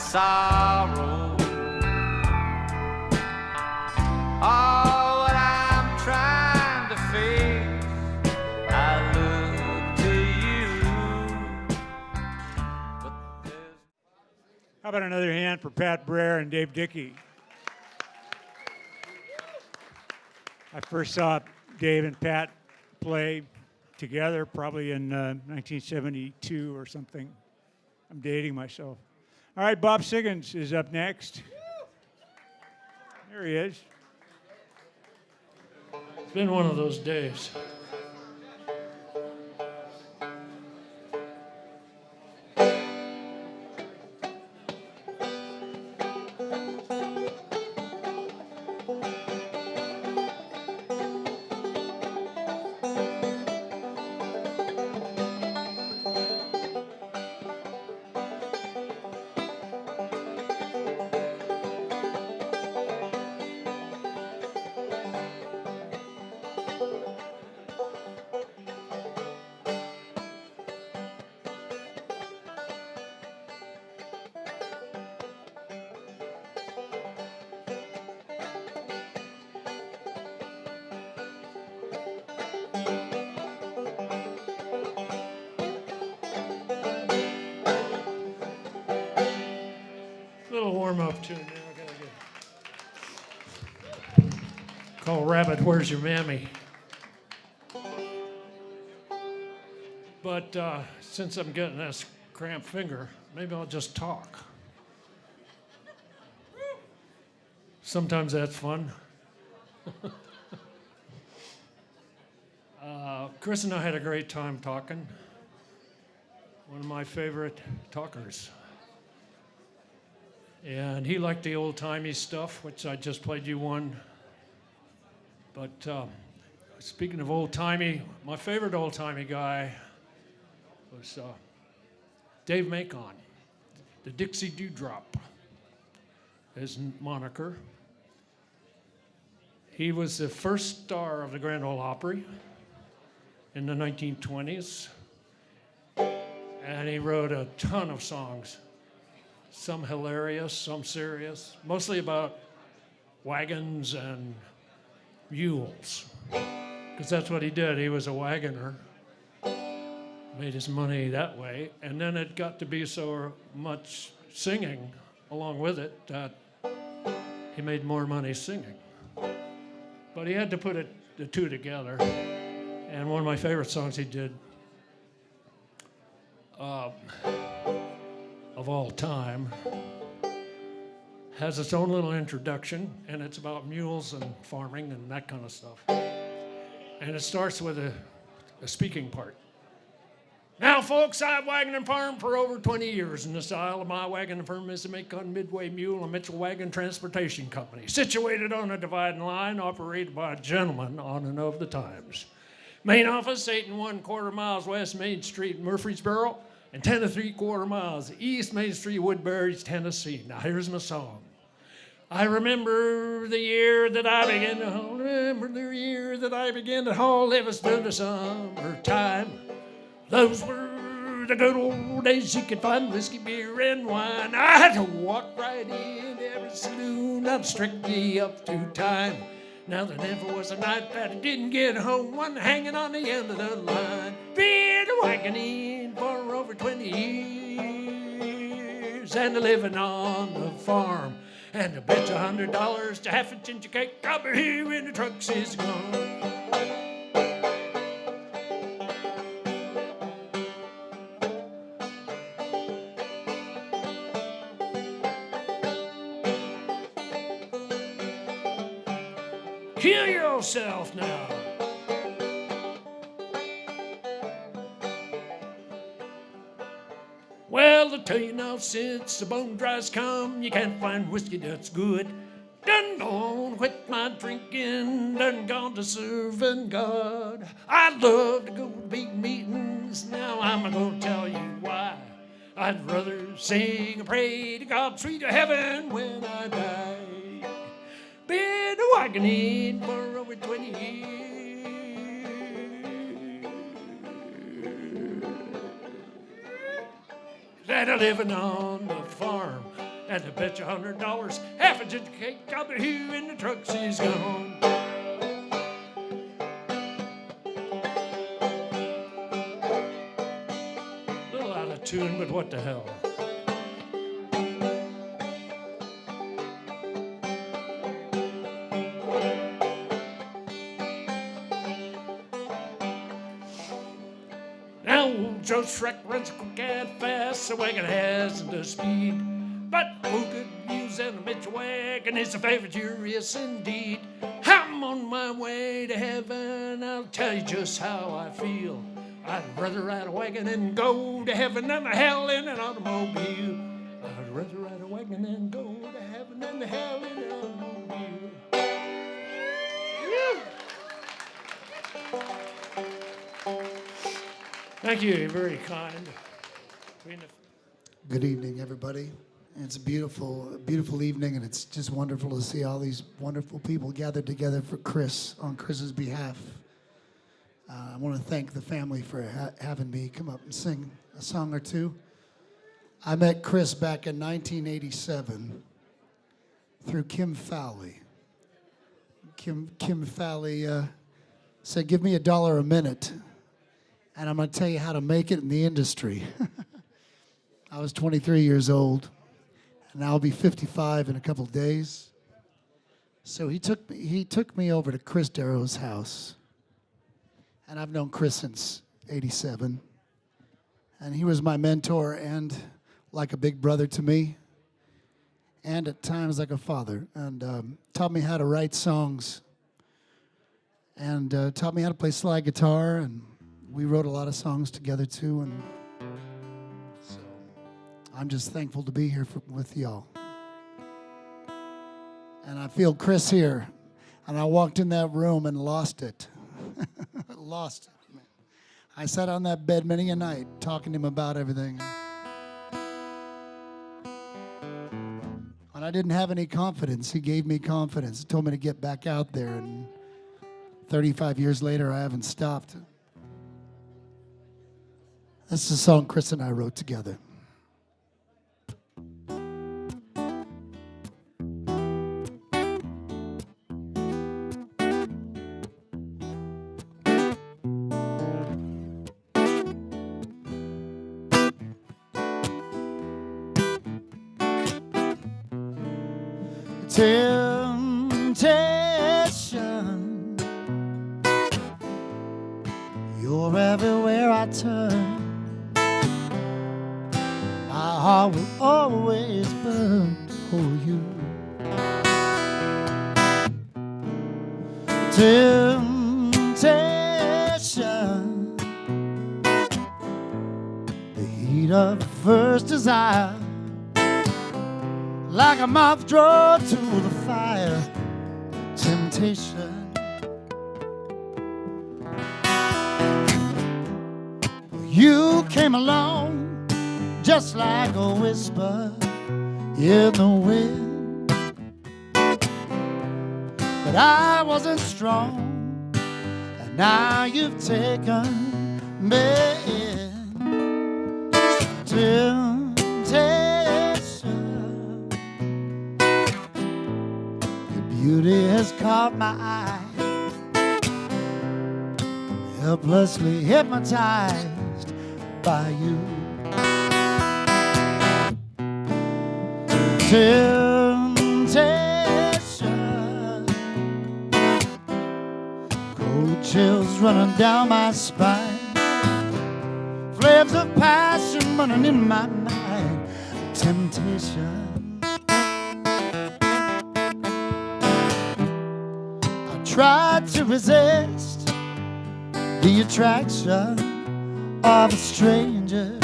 sorrow. All what I'm trying to face, I look to you. But there's... How about another hand for Pat Brayer and Dave Dickey? I first saw Dave and Pat play together probably in 1972 or something. I'm dating myself. All right, Bob Siggins is up next. There he is. It's been one of those days. Warm-up tune now. I gotta get. Call Rabbit, Where's Your Mammy? But since I'm getting this cramped finger, maybe I'll just talk. Sometimes that's fun. Chris and I had a great time talking. One of my favorite talkers. And he liked the old-timey stuff, which I just played you one. But speaking of old-timey, my favorite old-timey guy was Dave Macon, the Dixie Dewdrop, his moniker. He was the first star of the Grand Ole Opry in the 1920s. And he wrote a ton of songs. Some hilarious, some serious, mostly about wagons and mules, because that's what he did. He was a wagoner, made his money that way, and then it got to be so much singing along with it that he made more money singing. But he had to put the two together, and one of my favorite songs he did of all time, has its own little introduction, and it's about mules and farming and that kind of stuff. And it starts with a speaking part. Now, folks, I've wagoned and farmed for over 20 years, and the style of my wagon firm is the Macon Midway Mule and Mitchell Wagon Transportation Company, situated on a dividing line operated by a gentleman on and of the times. Main office, 8 1/4 miles west Main Street, Murfreesboro, and 10 3/4 miles east Main Street, Woodbury, Tennessee. Now here's my song. I remember the year that I began to haul. Remember the year that I began to haul. It was through the summertime. Those were the good old days. You could find whiskey, beer, and wine. I had to walk right in every saloon. I'm strictly up to time. Now there never was a night that I didn't get home, one hanging on the end of the line. Been wagoning for over 20 years and living on the farm. And I bet you $100 to half a ginger cake I'll be here when the trucks is gone. Kill yourself now. Well, I tell you now, since the bone dry's come, you can't find whiskey that's good. Done gone, quit my drinking, done gone to serving God. I love to go to big meetings, now I'm gonna tell you why. I'd rather sing and pray to God's sweet heaven when I die. Been wagoning for over 20 years and I'm living on the farm. and I bet you $100, half a ginger cake, got the hue in the truck, she's gone. Little out of tune, but what the hell. Joe Shrek runs quick and fast, the wagon has the speed. But who could use an Mitchell wagon? It's a favorite, curious indeed. I'm on my way to heaven, I'll tell you just how I feel. I'd rather ride a wagon and go to heaven than to hell in an automobile. I'd rather ride a wagon and go to heaven than to hell in an automobile. Thank you, you're very kind. Good evening, everybody. It's a beautiful, beautiful evening, and it's just wonderful to see all these wonderful people gathered together for Chris, on Chris's behalf. I want to thank the family for having me come up and sing a song or two. I met Chris back in 1987 through Kim Fowley. Kim Fowley said, "Give me $1 a minute, and I'm going to tell you how to make it in the industry." I was 23 years old, and I'll be 55 in a couple of days. So he took me over to Chris Darrow's house, and I've known Chris since '87, and he was my mentor and like a big brother to me, and at times like a father, and taught me how to write songs, and taught me how to play slide guitar, and we wrote a lot of songs together too, and so I'm just thankful to be here with y'all. And I feel Chris here, and I walked in that room and lost it. Lost it, man. I sat on that bed many a night talking to him about everything. And I didn't have any confidence. He gave me confidence. He told me to get back out there, and 35 years later, I haven't stopped. This is a song Chris and I wrote together. Temptation, you're everywhere I turn. My heart will always burn for you. Temptation, the heat of first desire, like a moth drawn to the fire. Temptation, you came along just like a whisper in the wind, but I wasn't strong, and now you've taken me in. Temptation, your beauty has caught my eye, helplessly hypnotized by you. Temptation, cold chills running down my spine, flames of passion burning in my mind. Temptation, I tried to resist the attraction of a stranger.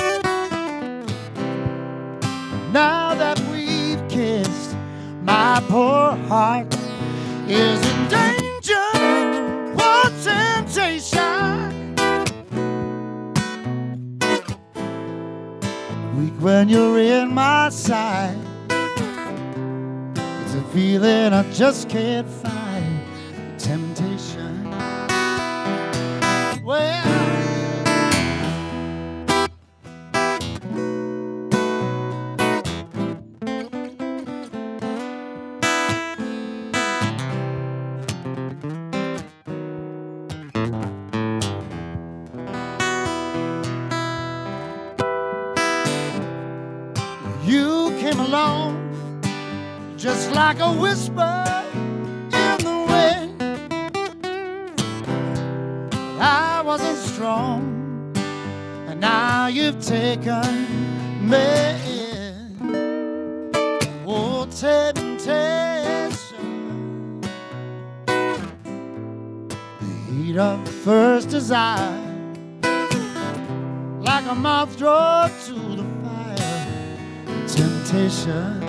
Now that we've kissed, my poor heart is in danger. What temptation, weak when you're in my side. It's a feeling I just can't find. Temptation, well, You came along just like a whisper in the wind. I wasn't strong, and now you've taken me in. Oh, temptation, the heat of first desire, like a moth drawn to the fire. Temptation,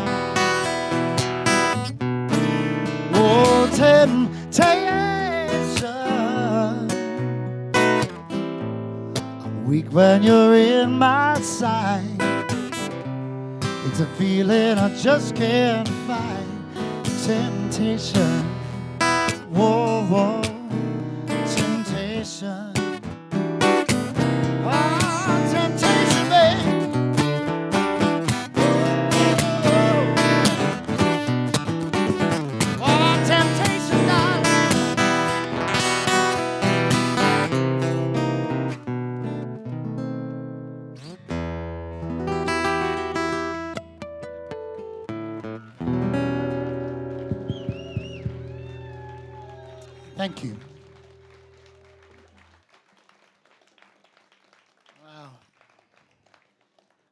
oh, temptation. I'm weak when you're in my sight. It's a feeling I just can't fight. Temptation, whoa, whoa, temptation. Ah, temptation, babe. Oh, temptation, darling. Thank you. Wow.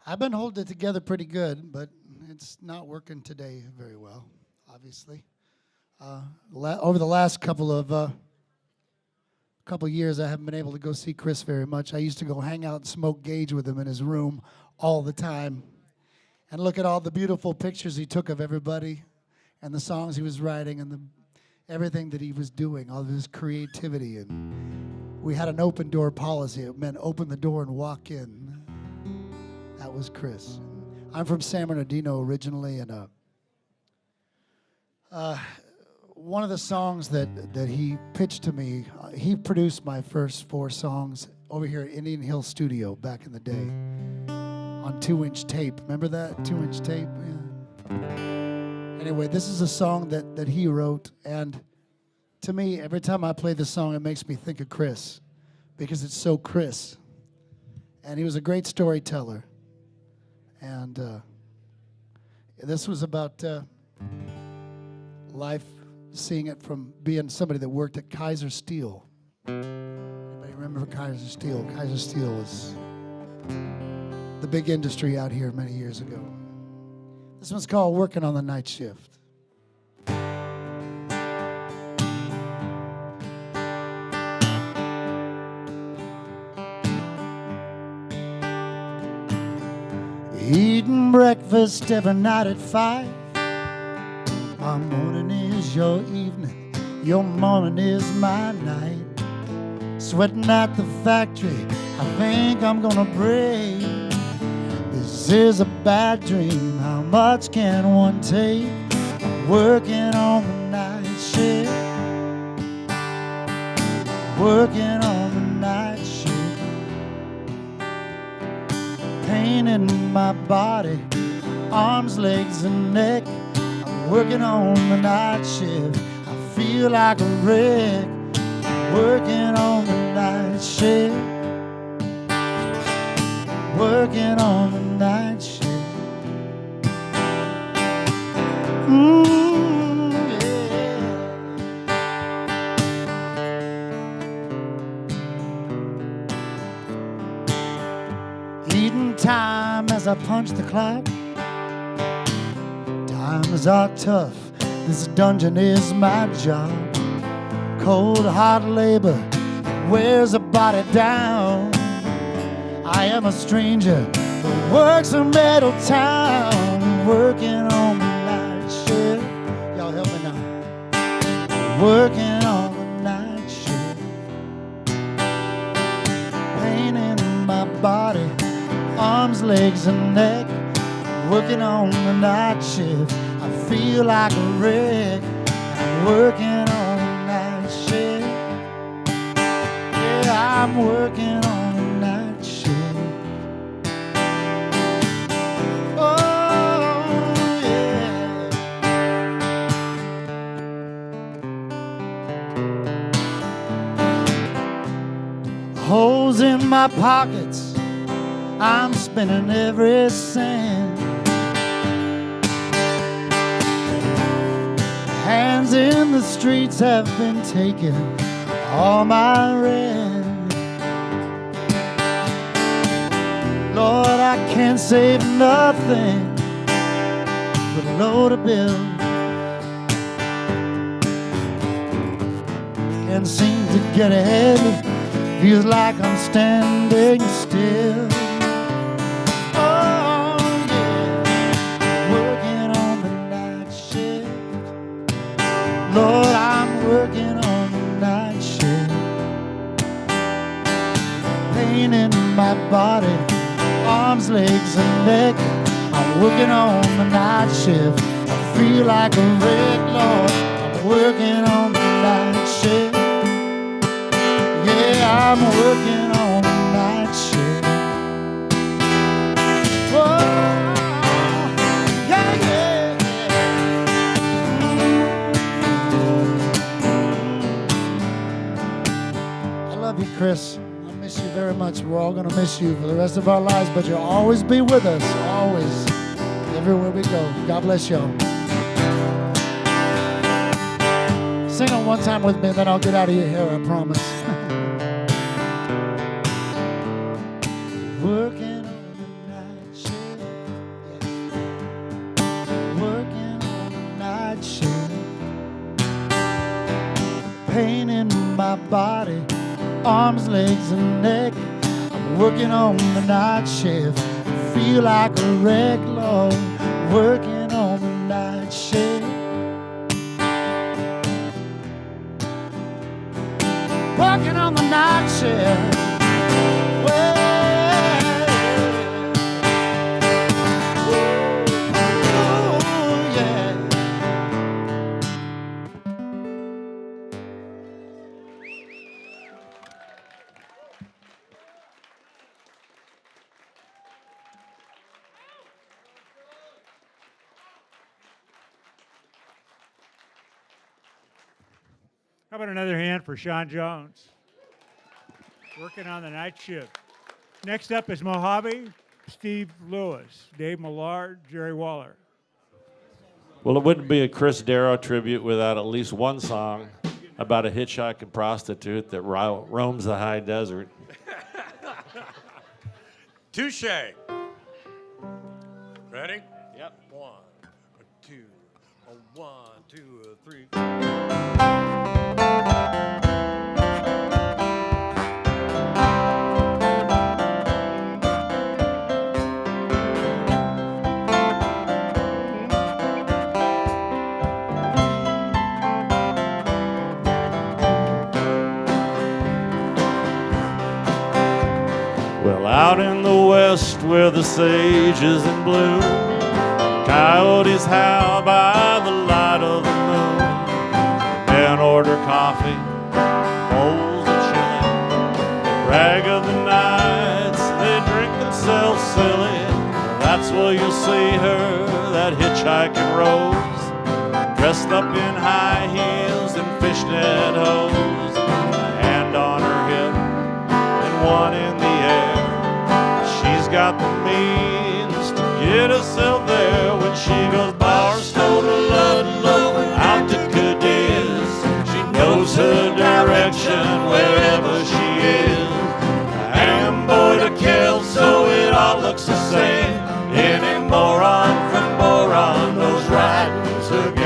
I've been holding it together pretty good, but it's not working today very well, obviously. Over the last couple years, I haven't been able to go see Chris very much. I used to go hang out and smoke gauge with him in his room all the time and look at all the beautiful pictures he took of everybody and the songs he was writing and everything that he was doing, all of his creativity. And we had an open door policy. It meant open the door and walk in. That was Chris. I'm from San Bernardino originally, and one of the songs that he pitched to me, he produced my first 4 songs over here at Indian Hill Studio back in the day on 2-inch tape. Remember that? 2-inch tape? Yeah. Anyway, this is a song that he wrote, and to me, every time I play this song, it makes me think of Chris, because it's so Chris. And he was a great storyteller. And this was about life, seeing it from being somebody that worked at Kaiser Steel. Anybody remember Kaiser Steel? Kaiser Steel was the big industry out here many years ago. This one's called Working on the Night Shift. Eating breakfast every night at 5. My morning is your evening, your morning is my night. Sweating at the factory, I think I'm gonna break. This is a bad dream, how much can one take? Working on the night shift, working on the night shift. Pain in my body, arms, legs, and neck. I'm working on the night shift, I feel like a wreck. Working on the night shift, working on the night shift. Yeah. Eating time as I punch the clock. Times are tough, this dungeon is my job. Cold, hard labor wears a body down. I am a stranger who works a metal town. Working on the night shift. Y'all help me now. Working on the night shift. Pain in my body, arms, legs, and neck. Working on the night shift, I feel like a wreck. I'm working on the night shift. Yeah, I'm working on the night shift. Oh, yeah. Holes in my pockets, I'm spending every cent. Hands in the streets have been taking all my rent. Lord, I can't save nothing but a load of bills. Can't seem to get ahead. Feels like I'm standing still. Oh, yeah. Working on the night shift. Lord, I'm working on the night shift. Pain in my body, arms, legs, and neck. I'm working on the night shift. I feel like a wreck, Lord. I'm working on the night shift. Yeah, I'm working on the night shift. Whoa, yeah, yeah, yeah. I love you, Chris. I miss you very much. We're all going to miss you for the rest of our lives, but you'll always be with us, always, everywhere we go. God bless y'all. Sing it one time with me, then I'll get out of your hair, I promise. Working on the night shift, yeah. Working on the night shift. Pain in my body, arms, legs, and neck. I'm working on the night shift. Feel like a wreck, Lord. Working on the night shift. Working on the night shift. Well, ooh, yeah. How about another hand for Sean Jones? Working on the night shift. Next up is Mohave, Steve Lewis, Dave Millard, Jerry Waller. Well, it wouldn't be a Chris Darrow tribute without at least one song about a hitchhiking prostitute that roams the high desert. Touche. Ready? Yep. 1, 2, 1, 2, 3. Well, out in the west where the sage is in bloom, coyotes howl by the light of the moon. Men order coffee, bowls of chili, brag of the nights they drink themselves silly. That's where you'll see her, that hitchhiking rose, dressed up in high heels and fishnet hose, a hand on her hip and one in the air. She's got the means to get herself there when she goes Barstow to Ludlow, out to Cadiz. She knows her direction wherever she is. Amboy to Kelso, it all looks the same. Any moron from Boron knows riding's her game.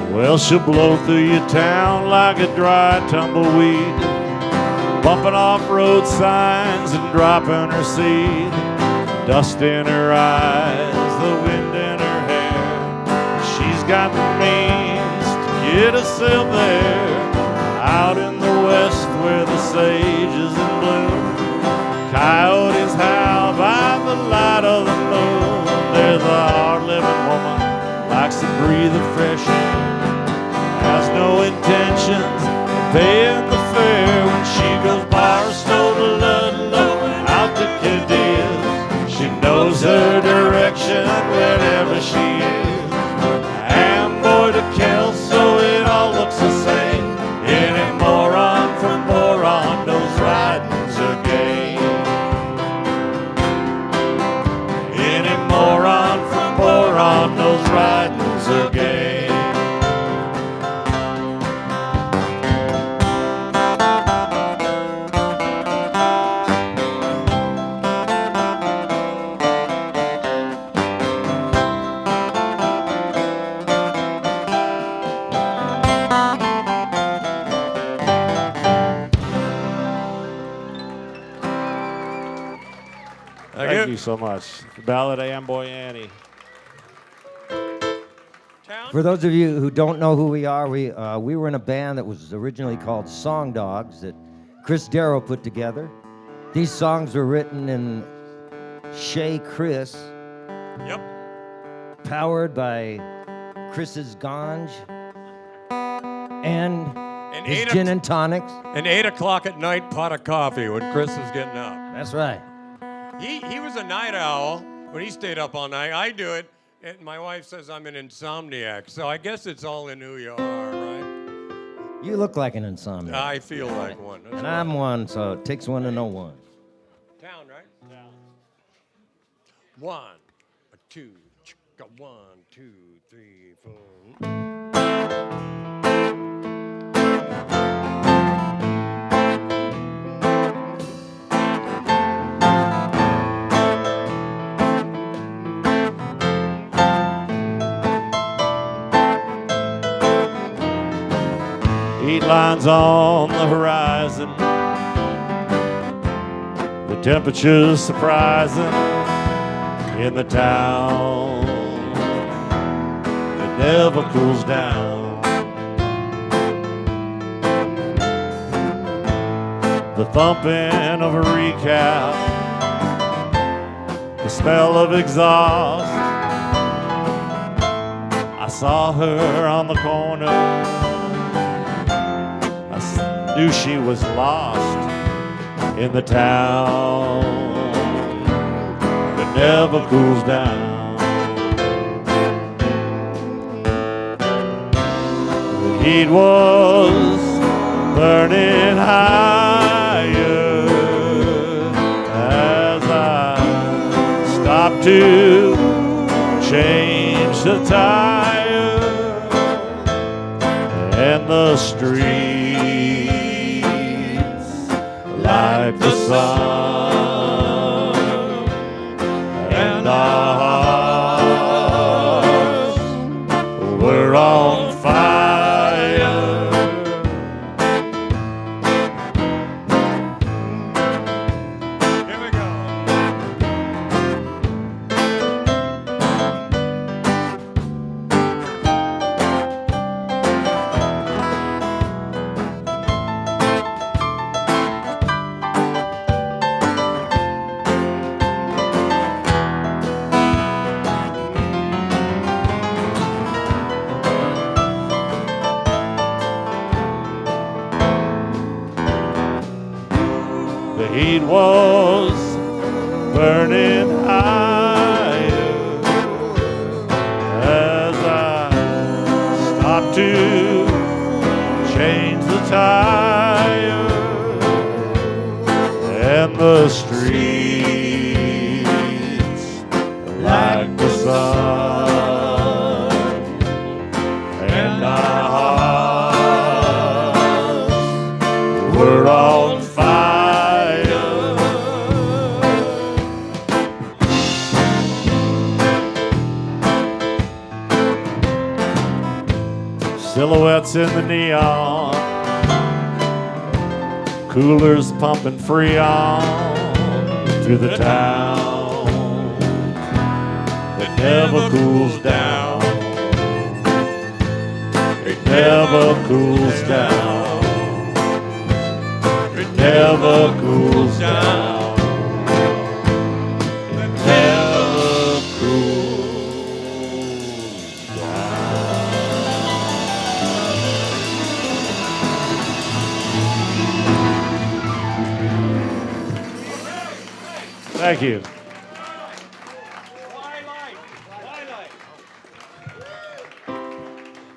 Well, she'll blow through your town like a dry tumbleweed, bumping off road signs and dropping her seed. Dust in her eyes, the wind in her hair. She's got the means to get herself there. Out in the west where the sage is in bloom, coyotes howl paying the fare when she goes Barstow to Ludlow, out to Cadiz. She knows her direction wherever she is. Amboy to Kelso, it all looks the same. Any moron from Boron knows riding's a game. Any moron from Boron knows riding's a game. Thank you so much. Ballad of Amboy Annie. For those of you who don't know who we are, we were in a band that was originally called Song Dogs that Chris Darrow put together. These songs were written in Chris. Yep. Powered by Chris's ganj and his gin and tonics. An 8 o'clock at night pot of coffee when Chris is getting up. That's right. He was a night owl when he stayed up all night. I do it, and my wife says I'm an insomniac. So I guess it's all in who you are, right? You look like an insomniac. I feel like one. That's And right. I'm one, so it takes one to know one. Town, right? Town. 1, 2, 1, 2, 3, 4. Heat lines on the horizon, the temperature's surprising in the town. It never cools down. The thumping of a recap, the smell of exhaust. I saw her on the corner, knew she was lost in the town that never cools down. The heat was burning higher as I stopped to change the tire, and the street like the sun, and our hearts were on fire. Here we go. The heat was burning higher as I stopped to change the tire, and the streets like the sun, and our hearts were on fire. Silhouettes in the neon, coolers pumping Freon through the town that never cools down. It never cools down. It never cools down. It never cools down. Thank you.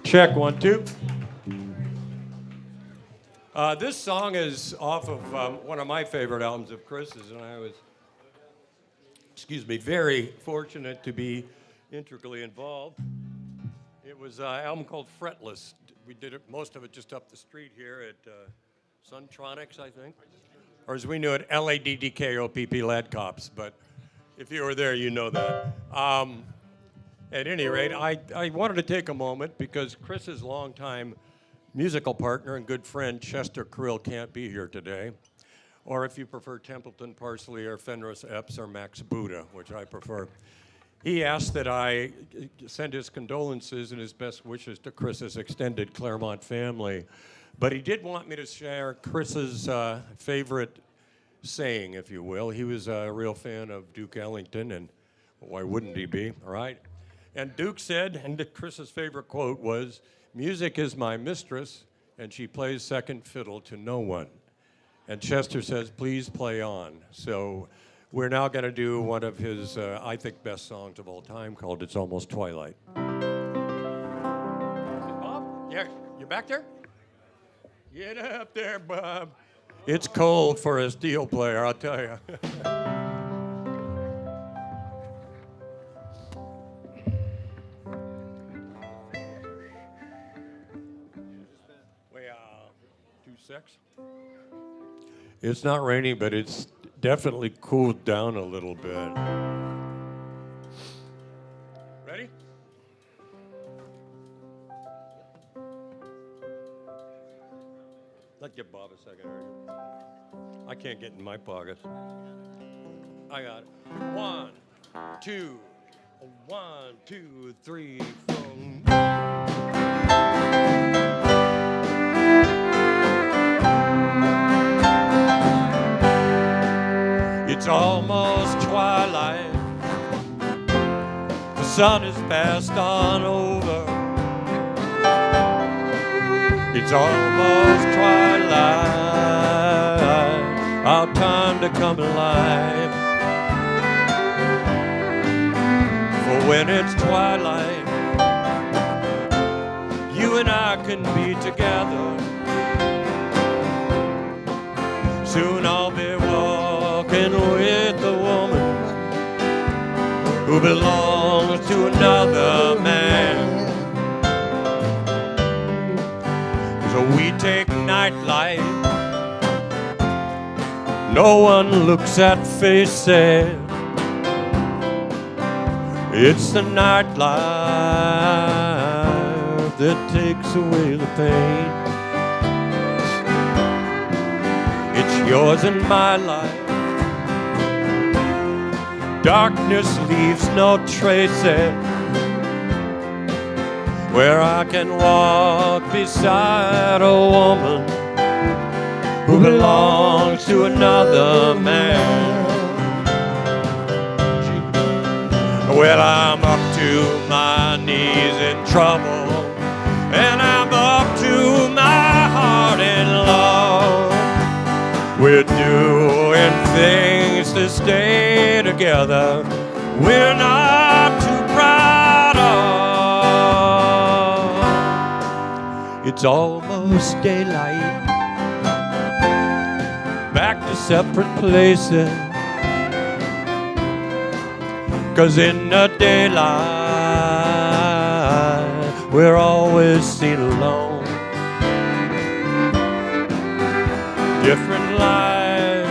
Check 1, 2. This song is off of one of my favorite albums of Chris's, and I was, very fortunate to be integrally involved. It was an album called Fretless. We did it, most of it just up the street here at Suntronics, I think. Or as we knew it, LADDKOPP, Lad Cops. But if you were there, you know that. At any rate, I wanted to take a moment because Chris's longtime musical partner and good friend, Chester Crill, can't be here today. Or if you prefer Templeton Parsley or Fenris Epps or Max Buddha, which I prefer. He asked that I send his condolences and his best wishes to Chris's extended Claremont family. But he did want me to share Chris's favorite saying, if you will. He was a real fan of Duke Ellington, and why wouldn't he be, all right? And Duke said, and Chris's favorite quote was, "Music is my mistress, and she plays second fiddle to no one." And Chester says, "Please play on." So we're now going to do one of his, I think, best songs of all time called It's Almost Twilight. Bob? Yeah, you back there? Get up there, Bob. It's cold for a steel player, I'll tell you. Well, 2-6. It's not raining, but it's definitely cooled down a little bit. Ready? Let's give Bob a second here. I can't get in my pockets. I got it. 1, 2, 1, 2, 3, 4. It's almost twilight. The sun has passed on over. It's almost twilight. Our time to come alive. For when it's twilight, you and I can be together. Soon I'll be walking with a woman who belongs to another man. So we take nightlight. No one looks at faces. It's the nightlife that takes away the pain. It's yours and my life. Darkness leaves no traces. Where I can walk beside a woman who belongs to another man. Well, I'm up to my knees in trouble, and I'm up to my heart in love. We're doing things to stay together. We're not too proud of. It's almost daylight. Back to separate places. 'Cause in the daylight, we're always seen alone. Different lives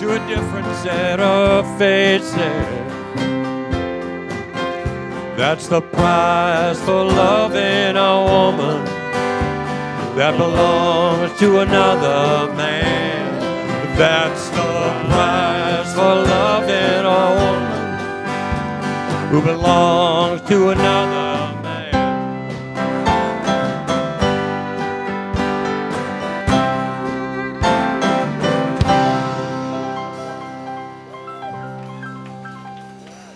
to a different set of faces. That's the price for loving a woman that belongs to another man. That's the price for loving a woman who belongs to another man.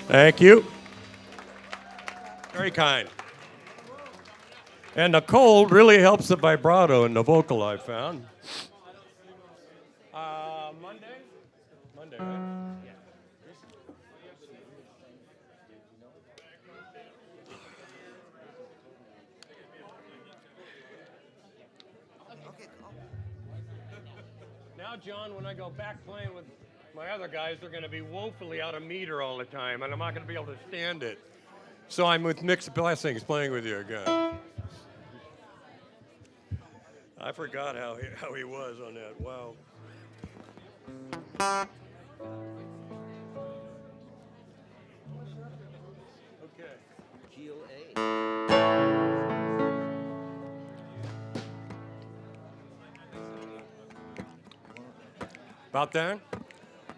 Thank you. Very kind. And the cold really helps the Now, John, when I go back playing with my other guys, they're going to be woefully out of meter all the time, and I'm not going to be able to stand it. So I'm with mixed blessings playing with you again. I forgot how he was on that. Wow. Okay. Keel A. About there?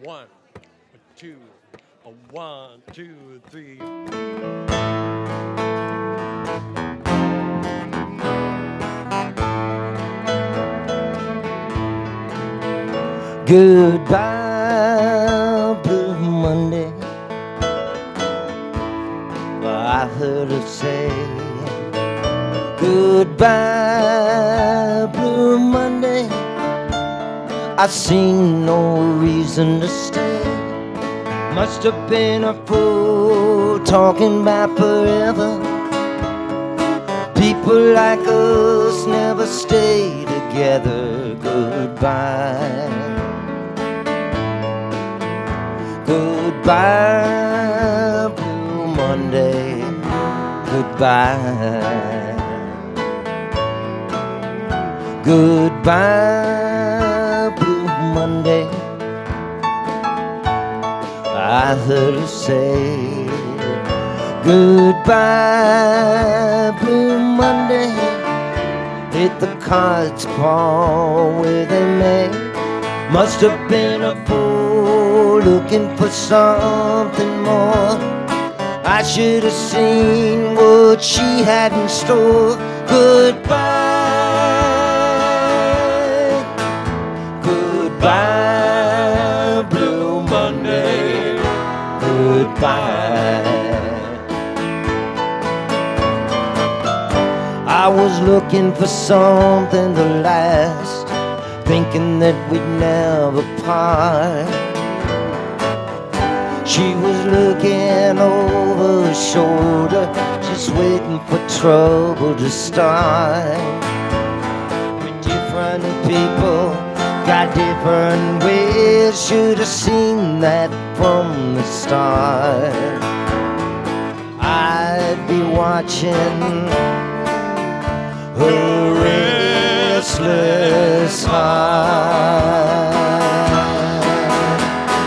1, 2, 1, 2, 3. Goodbye, Blue Monday. I heard her say goodbye, Blue Monday. I seen no reason to stay. Must have been a fool talking about forever. People like us never stay together. Goodbye. Goodbye, Blue Monday. Goodbye. Goodbye, Blue Monday. I heard her say goodbye, Blue Monday. Hit the cards fall where they may. Must have been a fool looking for something more. I should have seen what she had in store. Goodbye, goodbye, Blue Monday. Goodbye. I was looking for something to last, thinking that we'd never part. She was looking over her shoulder, just waiting for trouble to start. We're different people, got different ways. Should have seen that from the start. I'd be watching her restless heart.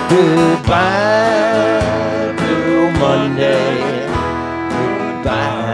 Goodbye, Blue Monday. Goodbye.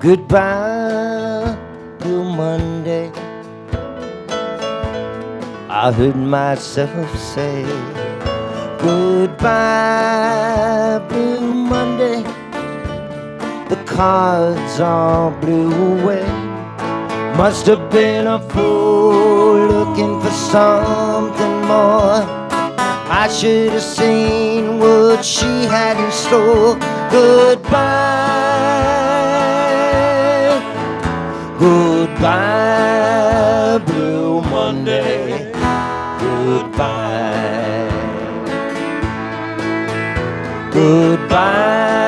Goodbye, Blue Monday. I heard myself say goodbye, Blue Monday. The cards all blew away. Must have been a fool looking for something more. I should have seen what she had in store. Goodbye. Goodbye, Blue Monday. Goodbye. Goodbye,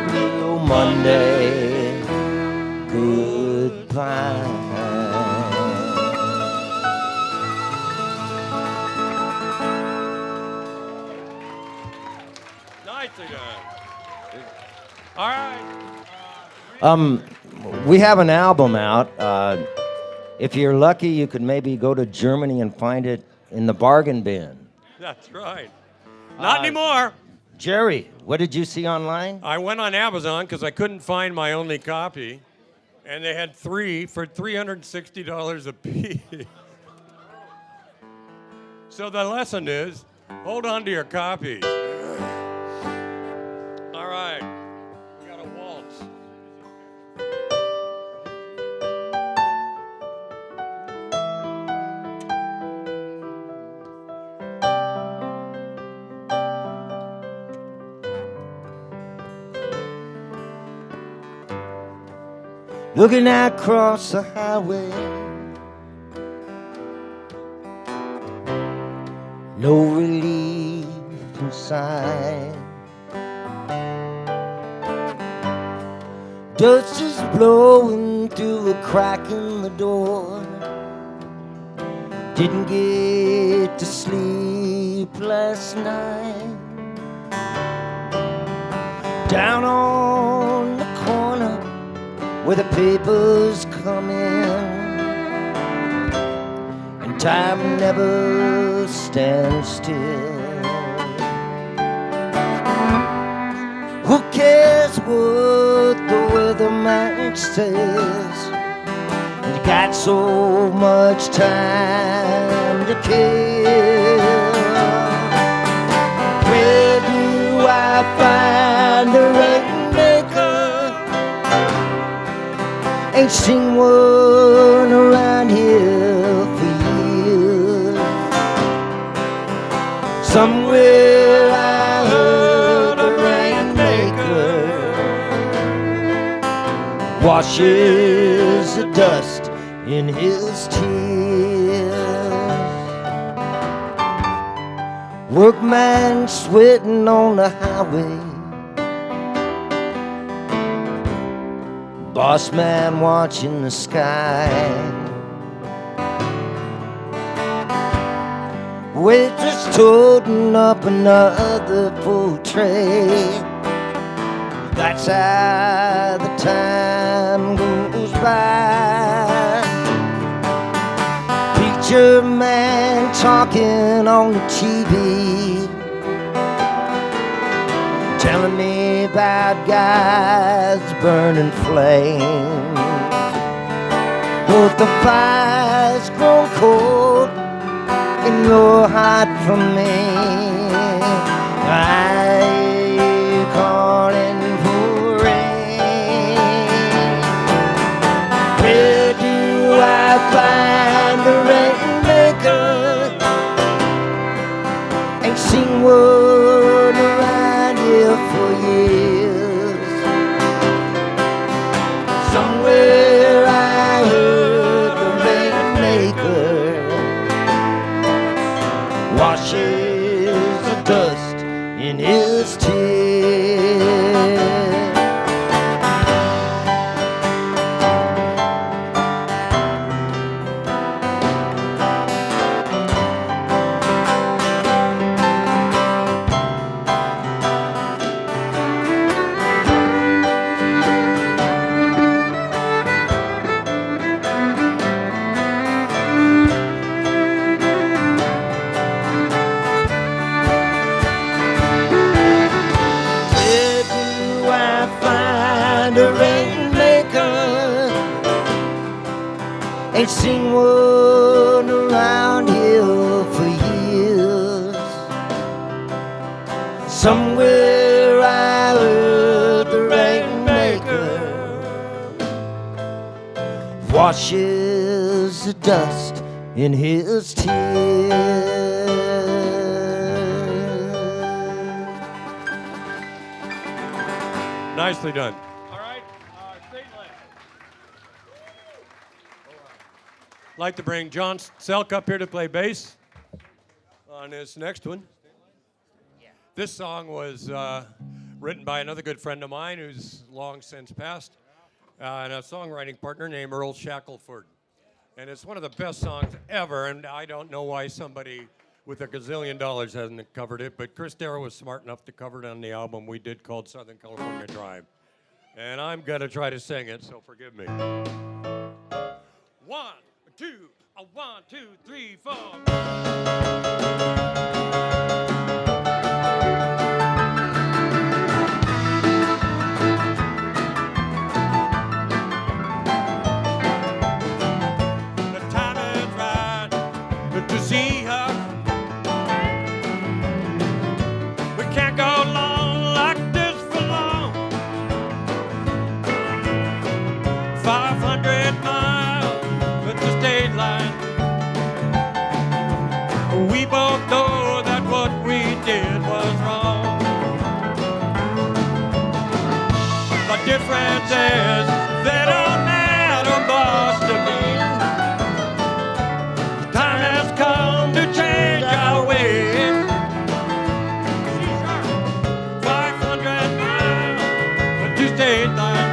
Blue Monday. Goodbye. Nicely done. All right. We have an album out. If you're lucky, you could maybe go to Germany and find it in the bargain bin. That's right. Not anymore. Jerry, what did you see online? I went on Amazon because I couldn't find my only copy, and they had 3 for $360 a piece. So the lesson is, hold on to your copies. All right, we got a waltz. Looking across the highway, no relief inside. Dust is blowing through a crack in the door. Didn't get to sleep last night. Down on the corner where the papers come in, and time never stands still. Who cares what the weatherman says? You got so much time to kill. Where do I find the rainmaker? Ain't seen one around here for years. Somewhere I heard a rainmaker washes the dust in his tears. Workman sweating on the highway, boss man watching the sky. Waitress toting up another full tray. That's how the time goes by. Preacher man talking on the TV, telling me about God's burning flame. But the fire's grown cold and you're hot for me. I calling for rain. Where do I find the rainmaker? Ain't seen one around here for years. Somewhere I heard the rainmaker washes the dust in his tears. Ain't seen one around here for years. Somewhere I heard the rainmaker washes the dust in his tears. Nicely done. All right, Stateline. I'd like to bring John Selk up here to play bass on this next one. This song was written by another good friend of mine who's long since passed, and a songwriting partner named Earl Shackelford. And it's one of the best songs ever, and I don't know why somebody with $1 gazillion hasn't covered it, but Chris Darrow was smart enough to cover it on the album we did called Southern California Drive. And I'm going to try to sing it, so forgive me. 1, 2, 1, 2, 3, 4. to see her. We can't go along like this for long. 500 miles with the state line. We both know that what we did was wrong. The difference is they don't matter much to me. Time has come to change our way. 500 miles to state line.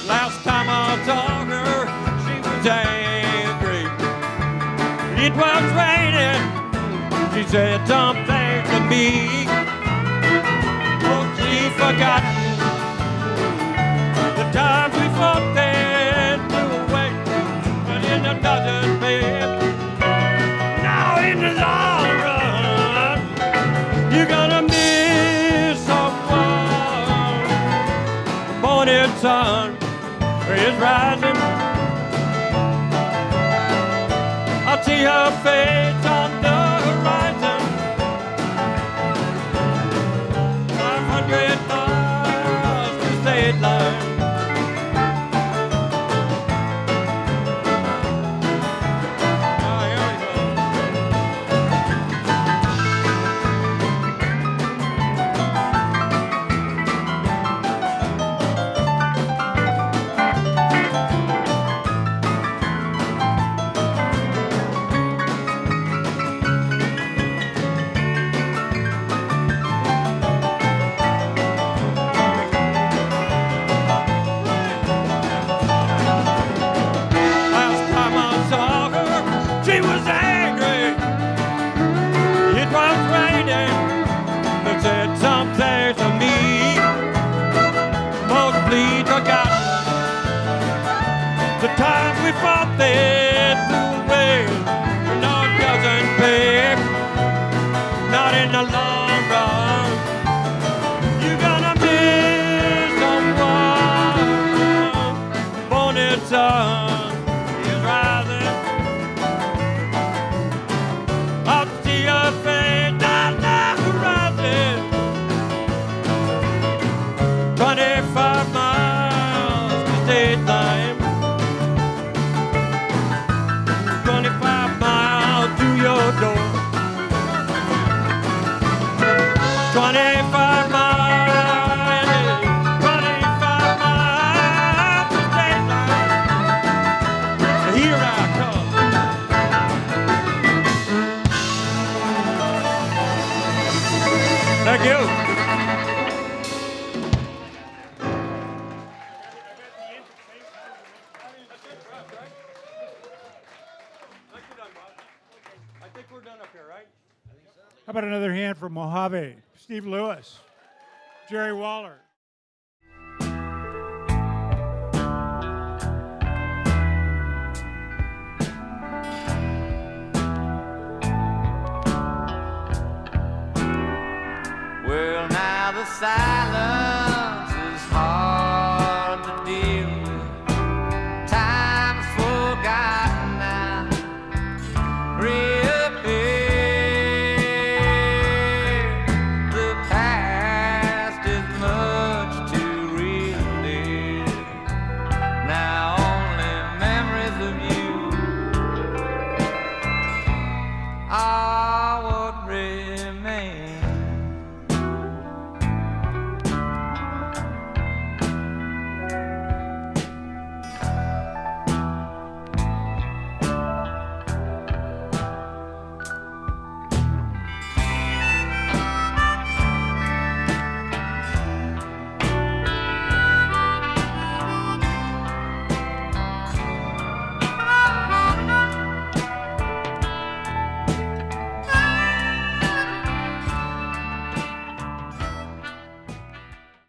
Last time I saw her, she was angry. It was raining. She said something to me. Oh, she forgot the times we fought then flew away, but in another bed. Now in the long run, you're gonna miss someone. The morning sun is rising. I see her face on the horizon. 500 miles to Stateline. Oh, here we go. Last time I saw her, she was angry. It was raining. They said something to me. Mostly forgotten the times we fought then flew away. No, it doesn't pay. Not in the long run. You're gonna miss someone. Morning sun is rising. I'll see your face down the horizon. 25 miles to Stateline. 25 miles to your door. 25 miles, 25 miles to Stateline. Here I come. Thank you. I think we're done up here, right? How about another hand for Mohave, Steve Lewis, Jerry Waller.